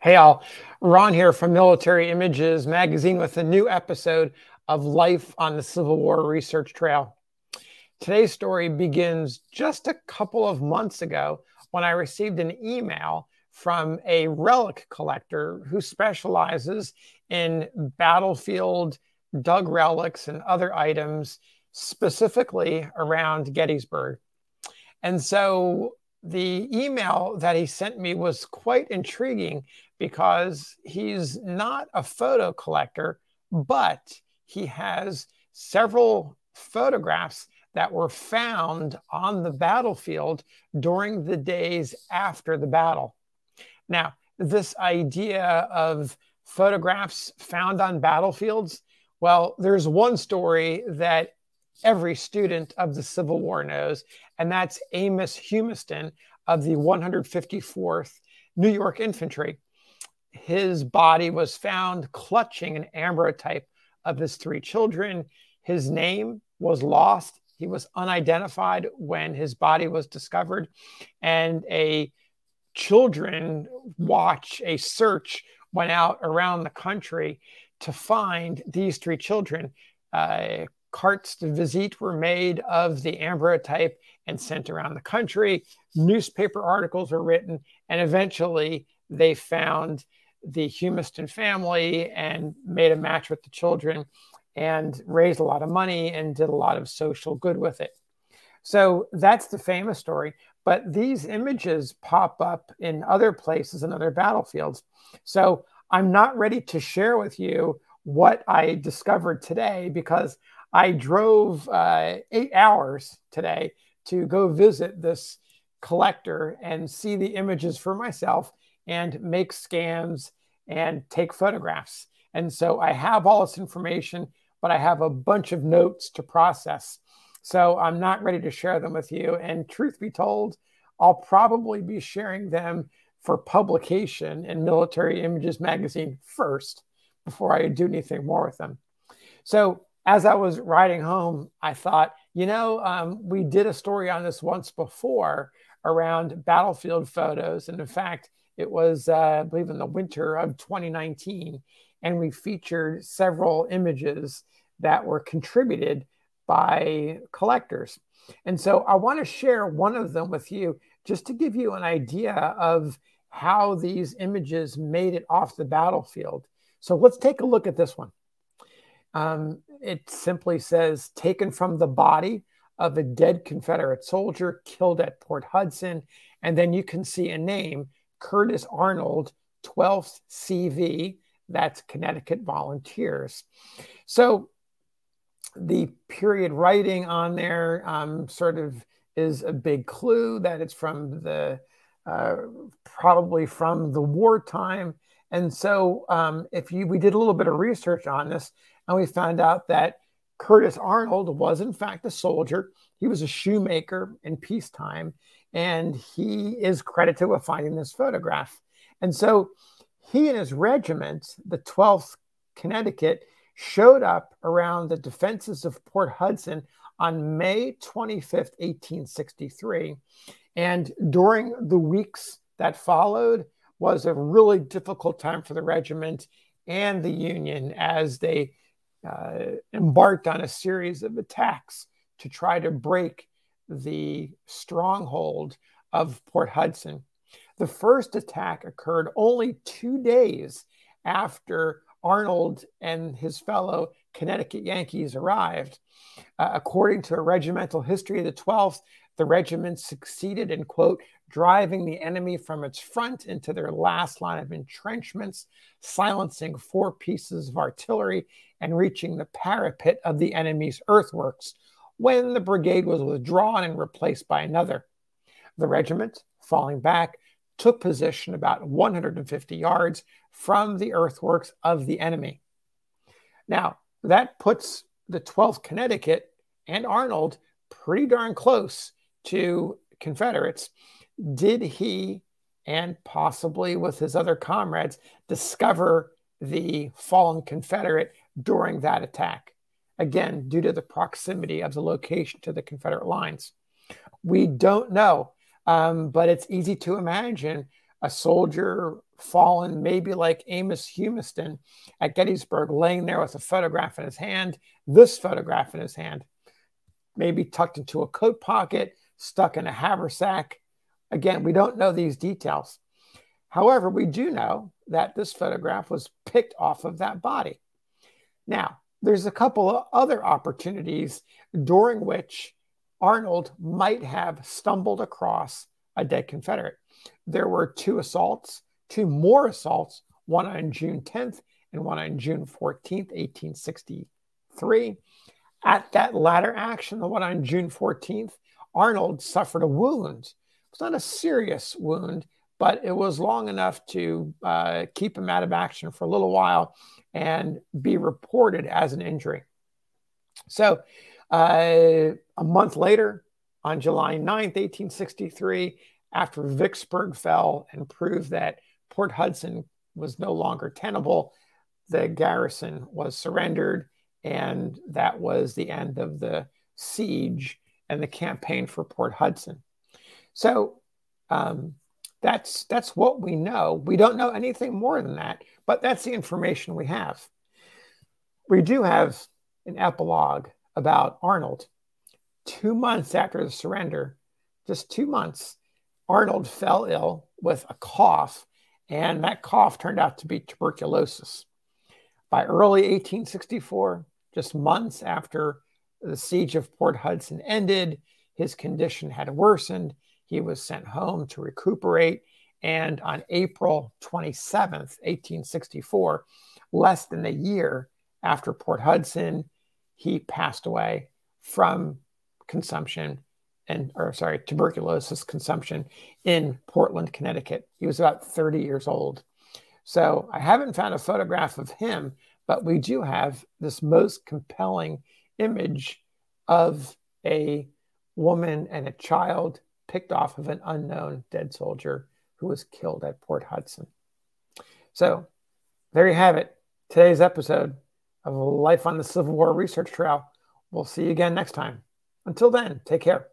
Hey all, Ron here from Military Images magazine with a new episode of Life on the Civil War Research Trail. Today's story begins just a couple of months ago when I received an email from a relic collector who specializes in battlefield dug relics and other items specifically around Gettysburg. And so the email that he sent me was quite intriguing because he's not a photo collector, but he has several photographs that were found on the battlefield during the days after the battle. Now, this idea of photographs found on battlefields, well, there's one story that every student of the Civil War knows, and that's Amos Humiston of the 154th New York Infantry. His body was found clutching an ambrotype of his three children. His name was lost. He was unidentified when his body was discovered, and a children watch, a search went out around the country to find these three children. Cartes de visite were made of the ambrotype and sent around the country. Newspaper articles were written, and eventually they found the Humiston family and made a match with the children and raised a lot of money and did a lot of social good with it. So that's the famous story. But these images pop up in other places and other battlefields. So I'm not ready to share with you what I discovered today because I drove 8 hours today to go visit this collector and see the images for myself and make scans and take photographs. And so I have all this information, but I have a bunch of notes to process. So I'm not ready to share them with you. And truth be told, I'll probably be sharing them for publication in Military Images magazine first before I do anything more with them. So as I was riding home, I thought, we did a story on this once before around battlefield photos. And in fact, it was, I believe, in the winter of 2019. And we featured several images that were contributed by collectors. And so I want to share one of them with you just to give you an idea of how these images made it off the battlefield. So let's take a look at this one. It simply says, taken from the body of a dead Confederate soldier killed at Port Hudson. And then you can see a name, Curtis Arnold, 12th CV, that's Connecticut Volunteers. So the period writing on there sort of is a big clue that it's from the, probably from the wartime. And so we did a little bit of research on this, and we found out that Curtis Arnold was, in fact, a soldier. He was a shoemaker in peacetime, and he is credited with finding this photograph. And so he and his regiment, the 12th Connecticut, showed up around the defenses of Port Hudson on May 25th, 1863. And during the weeks that followed was a really difficult time for the regiment and the Union as they embarked on a series of attacks to try to break the stronghold of Port Hudson. The first attack occurred only 2 days after Arnold and his fellow Connecticut Yankees arrived. According to a regimental history of the 12th, the regiment succeeded in, quote, driving the enemy from its front into their last line of entrenchments, silencing 4 pieces of artillery, and reaching the parapet of the enemy's earthworks, when the brigade was withdrawn and replaced by another. The regiment, falling back, took position about 150 yards from the earthworks of the enemy. Now, that puts the 12th Connecticut and Arnold pretty darn close to Confederates. Did he, and possibly with his other comrades, discover the fallen Confederate during that attack? Again, due to the proximity of the location to the Confederate lines. We don't know, but it's easy to imagine a soldier fallen, maybe like Amos Humiston at Gettysburg, laying there with a photograph in his hand, this photograph in his hand, maybe tucked into a coat pocket, stuck in a haversack. Again, we don't know these details. However, we do know that this photograph was picked off of that body. Now, there's a couple of other opportunities during which Arnold might have stumbled across a dead Confederate. There were two more assaults, one on June 10th and one on June 14th, 1863. At that latter action, the one on June 14th, Arnold suffered a wound. It was not a serious wound, but it was long enough to keep him out of action for a little while and be reported as an injury. So a month later, on July 9th, 1863, after Vicksburg fell and proved that Port Hudson was no longer tenable, the garrison was surrendered, and that was the end of the siege and the campaign for Port Hudson. So that's what we know. We don't know anything more than that, but that's the information we have. We do have an epilogue about Arnold. 2 months after the surrender, just 2 months, Arnold fell ill with a cough, and that cough turned out to be tuberculosis. By early 1864, just months after the siege of Port Hudson ended, his condition had worsened. He was sent home to recuperate, and on April 27th, 1864, less than a year after Port Hudson, he passed away from tuberculosis consumption in Portland, Connecticut. He was about 30 years old. So I haven't found a photograph of him, but we do have this most compelling image of a woman and a child picked off of an unknown dead soldier who was killed at Port Hudson. So there you have it. Today's episode of Life on the Civil War Research Trail. We'll see you again next time. Until then, take care.